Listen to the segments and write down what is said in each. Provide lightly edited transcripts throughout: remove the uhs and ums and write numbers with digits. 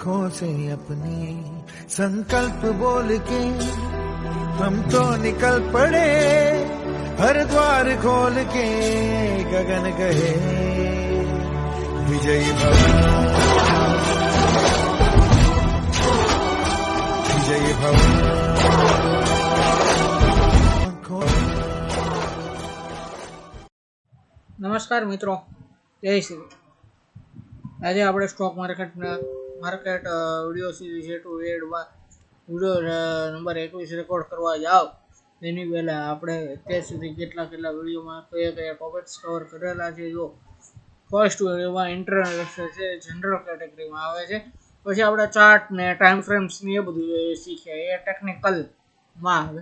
आंखों से अपने संकल्प बोल के हम तो निकल पड़े हर द्वार खोल के गगन कहे विजयी भव विजयी भव। નમસ્કાર મિત્રો, જય શ્રી આજે આપણે stock market video series A to Z video number 21 record કરવા જાવ તેની પહેલાં આપણે અત્યાર સુધી કેટલા વિડીયોમાં કયા ટોપિક્સ કવર કરેલા છે. જો ફર્સ્ટ વિડીયોમાં ઇન્ટરનેશનલ છે, જનરલ કેટેગરીમાં આવે છે. પછી આપણે ચાર્ટ ને ટાઈમ ફ્રેમ્સ ને એ બધું શીખ્યા, એ ટેકનિકલમાં આવે.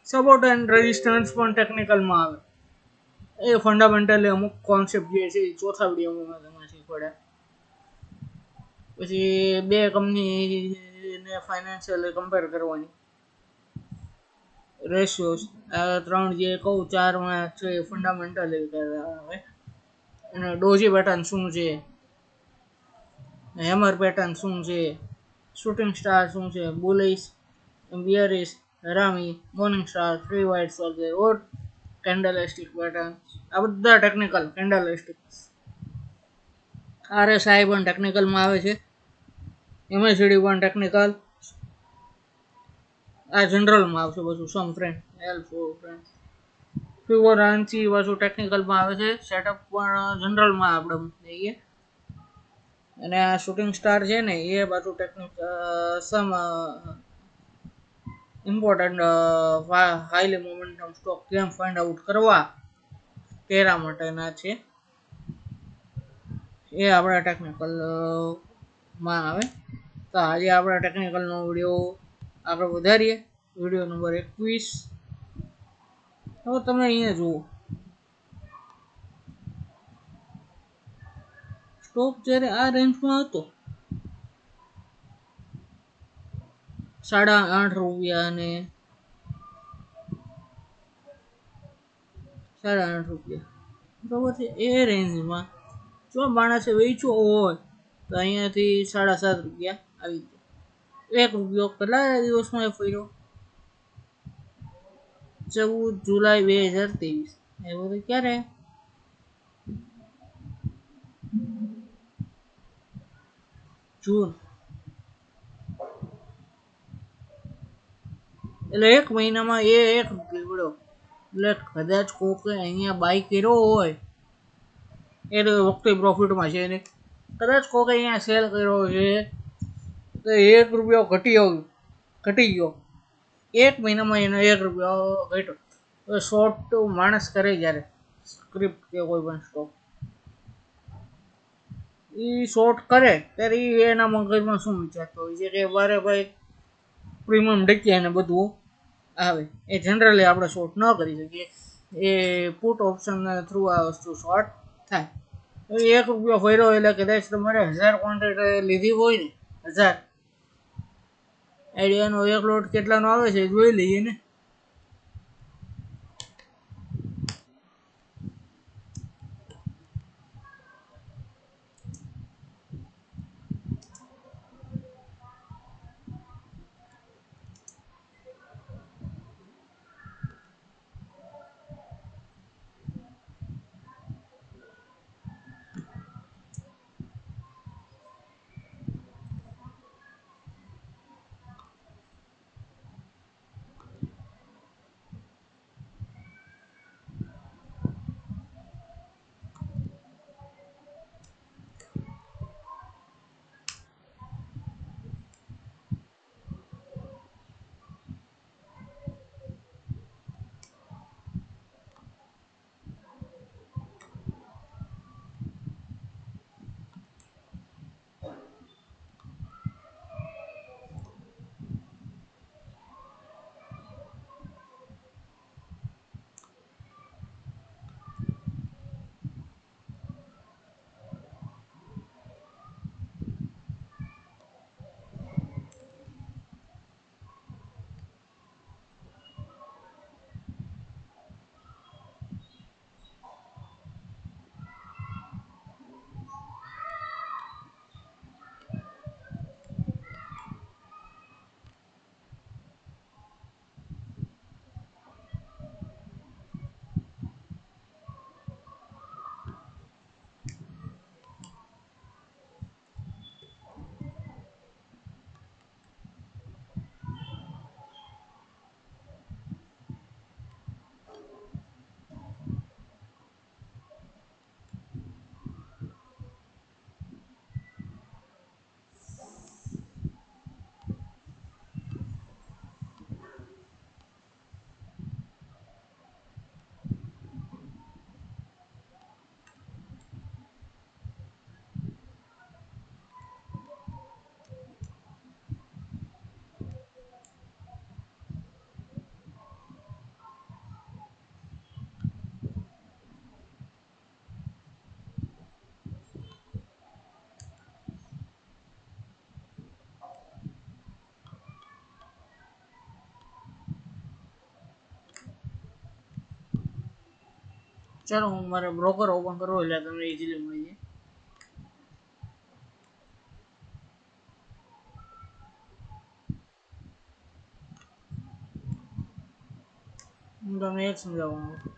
સપોર્ટ એન્ડ રેઝિસ્ટન્સ પણ ટેકનિકલમાં આવે. એ ફંડામેન્ટલી અમુક કોન્સેપ્ટ જે છે એ ચોથા વિડીયોમાં તમે શીખવાડ્યા. પછી બે કંપનીને ફાઇનાન્શિયલી કમ્પેર કરવાની, રેશિયોસ, આ ત્રણ જે કહું ચારમાં છે એ ફંડામેન્ટલી આવે. અને ડોજી પેટર્ન શું છે, હેમર પેટર્ન શું છે, શૂટિંગ સ્ટાર શું છે, બુલિશ, બિયરિશ, હરામી, morning star, three white soldier, or candlestick pattern, આ બધા ટેકનિકલ કેન્ડલસ્ટિક. RSI પણ ટેકનિકલમાં આવે છે, MACD પણ ટેકનિકલ. આ જનરલમાં આવશે બધું. સમ ફ્રેન્ડ ફિબોનાચી પાછું ટેકનિકલમાં આવે છે. સેટઅપ પણ જનરલમાં આપણે લઈએ. અને આ શૂટિંગ સ્ટાર છે ને એ પાછું સમ ઇમ્પોર્ટન્ટ હાઈલી મોમેન્ટમ સ્ટોક કેમ ફાઇન્ડ આઉટ કરવા તેના માટેના છે. એ આપણા ટેકનિકલમાં આવે. તો આજે આપણા ટેકનિકલનો વિડીયો આગળ વધારીએ. Video number 21. હવે તમે અહીંયા જુઓ, સ્ટોક જ્યારે આ રેન્જમાં હતો ₹8.5 અને ₹8.5 બરાબર છે. એ રેન્જમાં જો માણસે વેચ્યો હોય તો અહીંયાથી ₹7.5 આવી જાય. ₹1 કેટલા દિવસમાં એ ફર્યો? 14 જુલાઈ 2023. એ બધું ક્યારે? જૂન. એટલે 1 મહિનામાં એ ₹1 મળ્યો. એટલે કદાચ કોકે અહીંયા બાય કર્યો હોય એ વખતે પ્રોફિટમાં છે ને, કદાચ કોકે અહીંયા સેલ કર્યો છે તો ₹1 ઘટી ગયો. 1 મહિનામાં એનો ₹1 ઘટ્યો. તો શોર્ટ માણસ કરે જ્યારે સ્ક્રિપ્ટ કે કોઈ પણ સ્ટોક એ શોર્ટ કરે ત્યારે એના મગજમાં શું વિચારતો હોય છે કે મારે ભાઈ પ્રીમિયમ ડક્યા ને બધું આવે. એ જનરલી આપણે શોર્ટ ન કરી શકીએ. એ પુટ ઓપ્શન થ્રુ આ વસ્તુ શોર્ટ થાય. ₹1 ફર્યો એટલે કદાચ તમારે 1000 ક્વોન્ટિટી લીધી હોય ને, 1000 આઈડિયાનો એક લોટ કેટલાનો આવે છે જોઈ લઈએ ને. ચાલો હું મારે બ્રોકર ઓપન કરવો એટલે તમને ઇઝીલી મળી જાય. હું તમને એક સમજાવવાનું.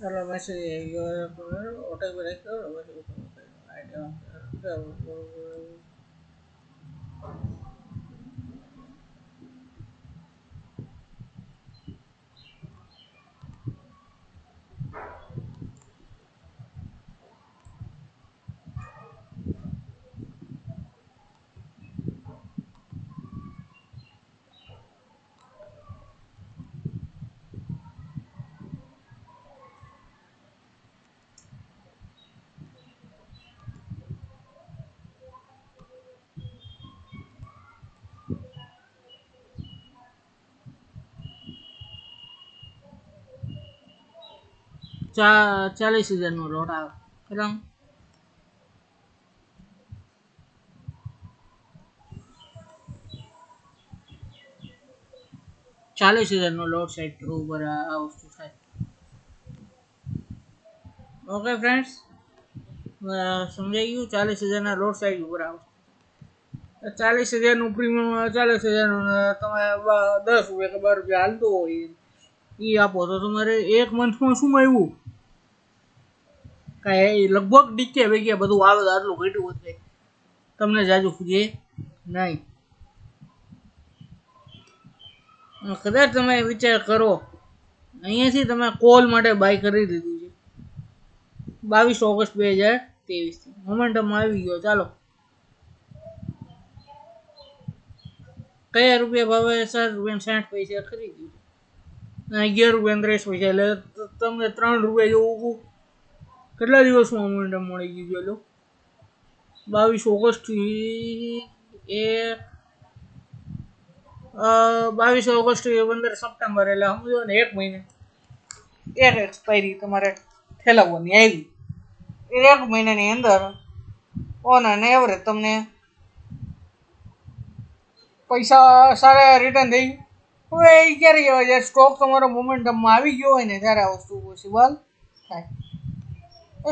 ચાલો મેસેજ આવી ગયો. ઓટો પર એક ₹40,000 નો લોટ આવે. કેટલા? ₹40,000 નો લોટ સાઈડ ઉપર આ વસ્તુ થાય. ઓકે ફ્રેન્ડ્સ, સમજાઈ ગયું? 40,000 ના લોટ સાઈડ ઉપર આવે. 40,000 નું પ્રીમિયમ, 40,000 નું તમે 10 રૂપિયા કે 12 રૂપિયા હાલતું હોય એ આપો તો તમારે એક મંથમાં શું આવ્યું? કાંઈ લગભગ ડીકે ભેગ્યા બધું આવે તો આટલું ઘટ્યું હોત કંઈ તમને જાજુ પૂછે નહીં. કદાચ તમે વિચાર કરો, અહીંયાથી તમે કોલ માટે બાય કરી દીધું છે 22 ઓગસ્ટ 2023 મોમેન્ટમમાં આવી ગયો. ચાલો કયા રૂપિયા ભાવે? ₹7.60 ખરીદ્યું. ₹11.30 એટલે તમને ₹3 જેવું કેટલા દિવસમાં મોમેન્ટમ મળી ગયું? 22 ઓગસ્ટ થી 22 ઓગસ્ટ 15 સપ્ટેમ્બર એટલે સમજો ને 1 મહિને એક એક્સપાયરી તમારે ઠેલાવવાની આવી. 1 મહિનાની અંદર ઓન અને એવરેજ તમને પૈસા સારા રિટર્ન થઈ ગયું. હવે એ ક્યારે કહેવાય? જ્યારે સ્ટોક તમારો મોમેન્ટમમાં આવી ગયો હોય ને ત્યારે આ વસ્તુ પોસિબલ થાય.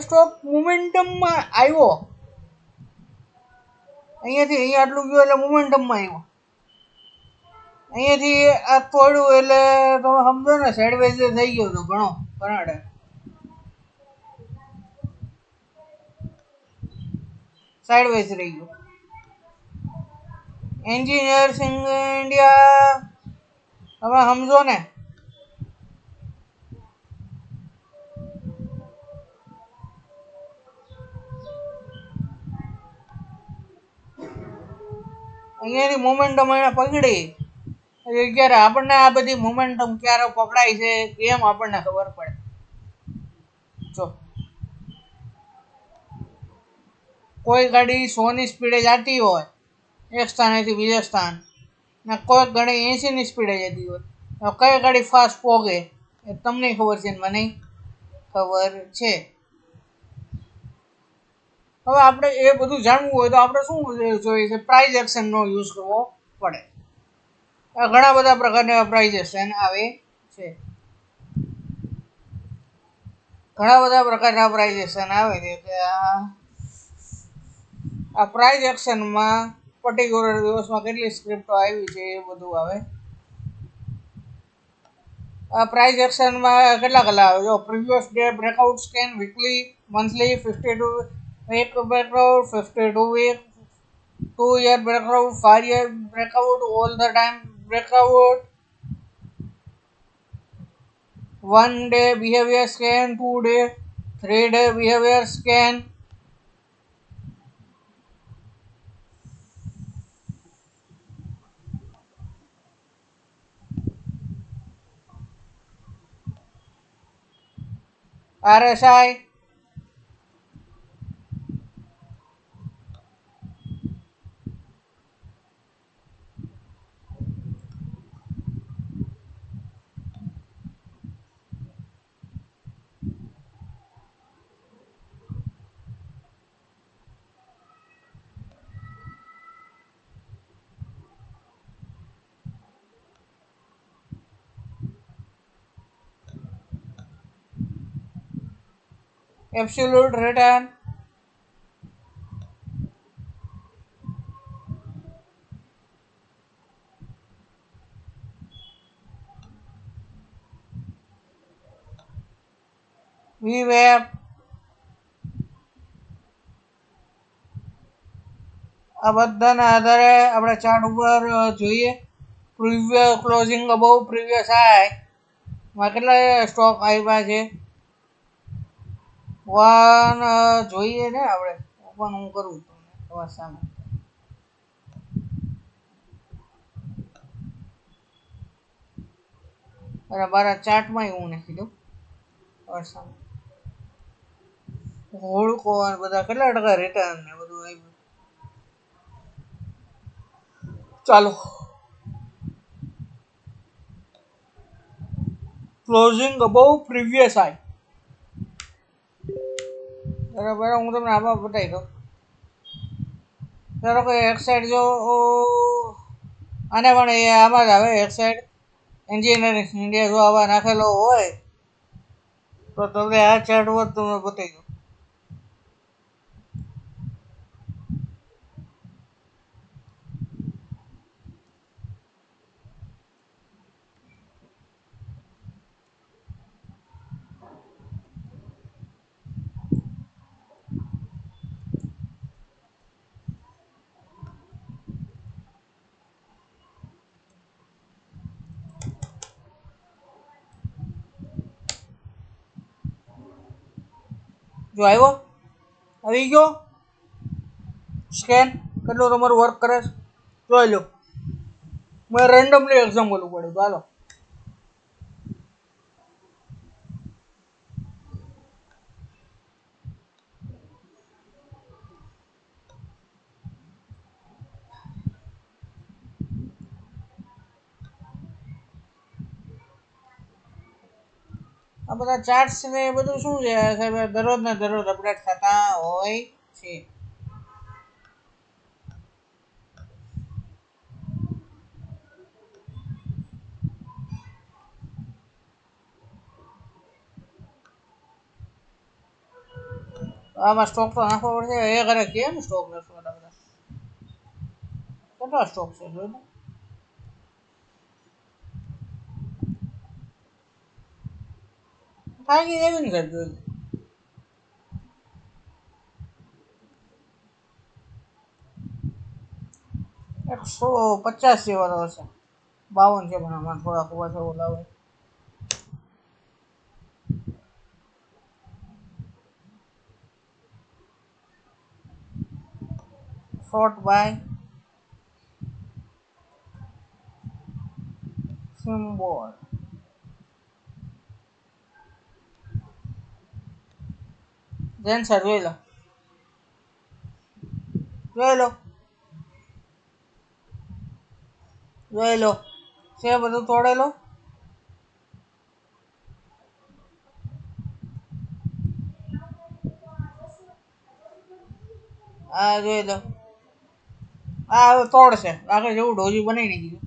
સ્ટોક મોમેન્ટમમાં આવ્યો, અહીંયાથી અહીંયા આટલું ગયો એટલે મોમેન્ટમમાં આવ્યો. અહીંયાથી આ તોડ્યું એટલે તમે સમજો ને સાઈડવેઝ થઈ ગયો તો ઘણો ઘણા સાઈડવેઝ રહી ગયો. એન્જિનિયર્સ ઇન્ડિયા તમે સમજો ને, અહીંયાથી મોમેન્ટમ એને પકડી ક્યારે આપણને આ બધી મોમેન્ટમ ક્યારે પકડાય છે કેમ આપણને ખબર પડે. જો કોઈ ગાડી 100 ની સ્પીડે જતી હોય એક સ્થાનેથી બીજા સ્થાન, ને કોઈ ગાડી 80 ની સ્પીડે જતી હોય, કઈ ગાડી ફાસ્ટ પોગે એ તમને ખબર છે ને મને ખબર છે. હવે આપણે એ બધું જાણવું હોય તો આપણે શું જોઈએ છે? પ્રાઇઝ એક્શનનો યુઝ કરવો પડે. ઘણા બધા પ્રકારના પ્રાઇઝ એક્શન આવે છે. ઘણા બધા પ્રકારના પ્રાઇઝ એક્શન આવે છે. આ પ્રાઇઝ એક્શનમાં પર્ટિક્યુલર દિવસમાં કેટલી સ્ક્રિપ્ટો આવી છે એ બધું આવે. પ્રાઇસ એક્શનમાં કેટલા કલાક આવે જો previous day breakout scan weekly monthly 52 week breakout 52 week 2 year breakout 5 year breakout all the time breakout 1 day behavior scan 2 day 3 day behavior scan RSI absolute return VWAP આ બધાના આધારે આપણે ચાર્ટ ઉપર જોઈએ previous closing about previous high માં કેટલા stock આવ્યા છે વન જોઈએ ને આપણે ઓપન હું કરું તમને તમારા સામે અરે મારા ચાર્ટમાં હું નાખી દઉં તમારા સામે હોળકો અને બધા કેટલા ટકા રિટર્ન ને બધું આવ્યું ચાલો ક્લોઝિંગ અબાઉ પ્રીવિયસ હાઈ બરાબર હું તમને આમાં બતાવી દઉં ધારો કે એક સાઈડ જો આને પણ એ આમાં જ આવે એક સાઈડ એન્જિનિયરિંગ ઇન્ડિયા જો આવા નાખેલો હોય તો તમને આ ચાર્ટ પર તમને બતાવી દઉં જો આવ્યો આવી ગયો સ્કેન કેટલું તમારું વર્ક કરે છે જોઈ લો મેં રેન્ડમલી એક્ઝામ્પલ ઉપાડ્યું તો હાલો આ બધા ચાર્ટ્સ ને એ બધું શું છે સાહેબ દરરોજ ને દરરોજ અપડેટ થતા હોય છે આમાં સ્ટોક તો નાખવો પડશે એ ઘરે કેમ સ્ટોક નાખવો બધા કેટલા સ્ટોક છે જોઈ લો થાકી એવી ને સાહેબ જોઈ 150 જેવા હશે 52 છે પણ આમાં થોડા ખોવા છે ઓલા હોય શોર્ટ બાય સિમ્બોલ જેન સર જોઈ લો જોઈ લો જોઈ લો છે બધું તોડેલો આ જોઈ લો આ હવે તોડશે આગળ જેવું ઢોજી બનાવી નાખી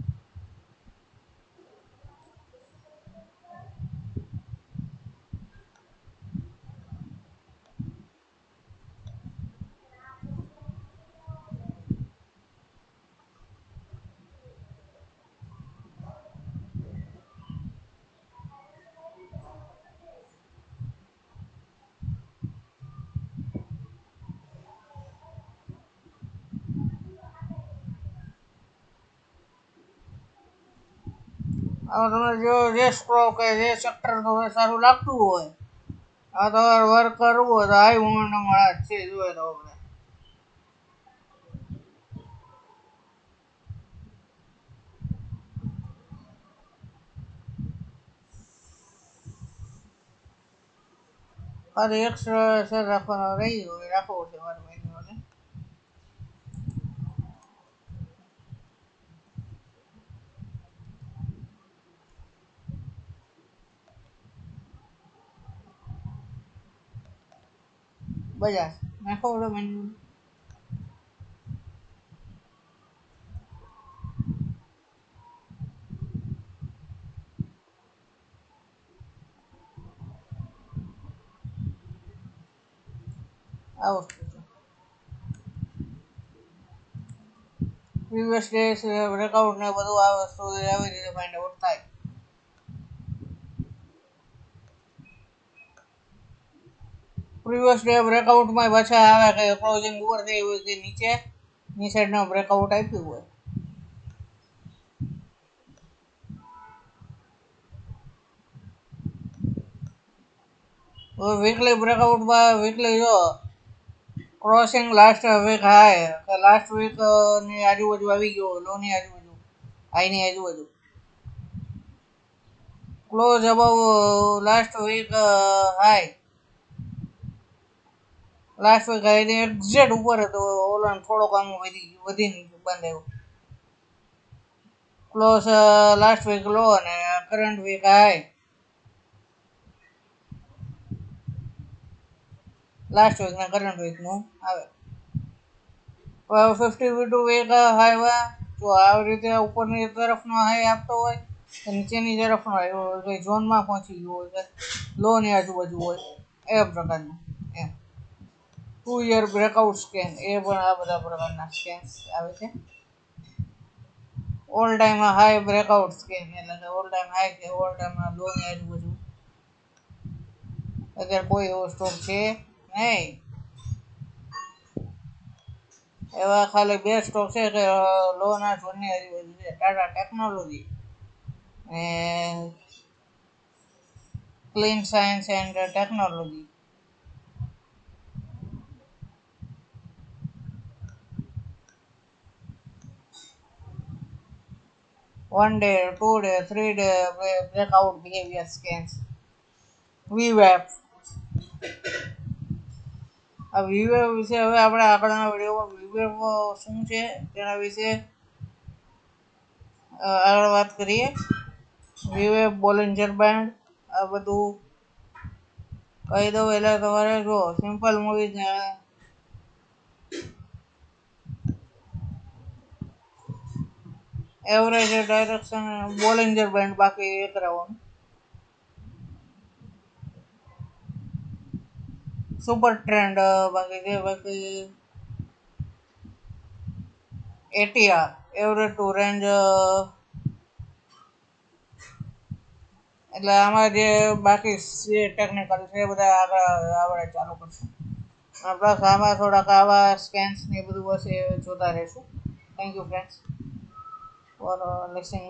આમાં તમે જો જે સ્ટ્રોક કે જે સેક્ટર તમને સારું લાગતું હોય આ તમારે વર્ક કરવું હોય તો હાઈ મોમેન્ટમ વાળા જ છે જોઈએ તો આપણે ખાલી એક સર રાખવાનો રહી ગયો રાખવો છે મારે મેન્યુઅલી બજાજ નાખો બધો મેન્યુઅલ આ વસ્તુ છે પ્રીવિયસ ડેસ બ્રેકઆઉટ ને બધું આ વસ્તુ આવી રીતે ફાઇન્ડ આઉટ થાય પ્રીવિયસ ડે બ્રેકઆઉટમાં પાછા આવે કે ક્લોઝિંગ ઉપર થઈ હોય કે નીચે ની સાઈડનો બ્રેકઆઉટ આપ્યું હોય વીકલી બ્રેકઆઉટમાં વીકલી જો ક્રોસિંગ લાસ્ટ વીક હાઈ કે લાસ્ટ વીક ની આજુબાજુ આવી ગયો લો ની આજુબાજુ હાઈ ની આજુબાજુ close above last week high last week high exact ઉપર હતો ઓલો થોડોક આમ વધીને બાંધાયો ક્લોઝ લાસ્ટ વીક લો અને current week high last week ના કરંટ વીક નું આવે 52 વીક હાઈ વા જો આવી રીતે ઉપરની તરફનો હાઈ આપતો હોય તો નીચેની તરફનો હાઈ ઝોનમાં પહોંચી ગયો હોય કે લો ની આજુબાજુ હોય એ પ્રકારનું એમ 2 યર બ્રેકઆઉટ સ્કેન એ પણ આ બધા પ્રકારના સ્કેન્સ આવે છે all time high breakout scan એટલે કે ઓલ ટાઈમ હાઈ કે ઓલ ટાઈમ લો ની આજુબાજુ અત્યારે કોઈ એવો સ્ટોક છે નહીં એવા ખાલી બે સ્ટોક છે કે લો ના ઝોનની આજુબાજુ છે ટાટા ટેકનોલોજી અને clean science and technology one day, 2 day, 3 day breakout behavior scans. VWAP. આ VWAP વિશે હવે આપણે આગળના વિડીયોમાં VWAP શું છે તેના વિશે આગળ વાત કરીએ VWAP બોલિંજર બેન્ડ આ બધું કહી દઉં એટલે તમારે જો simple moving average direction Bollinger band બાકી એ કરાવવાનું સુપર ટ્રેન્ડ બાકી છે બાકી ATR એવરેજ ટુ રેન્જ એટલે આમાં જે બાકી જે ટેકનિકલ છે એ બધા આગળ આપણે ચાલુ કરશું પ્લસ આમાં થોડાક આવા સ્કેન્સ ને બધું હશે જોતા રહેશું thank you friends for listening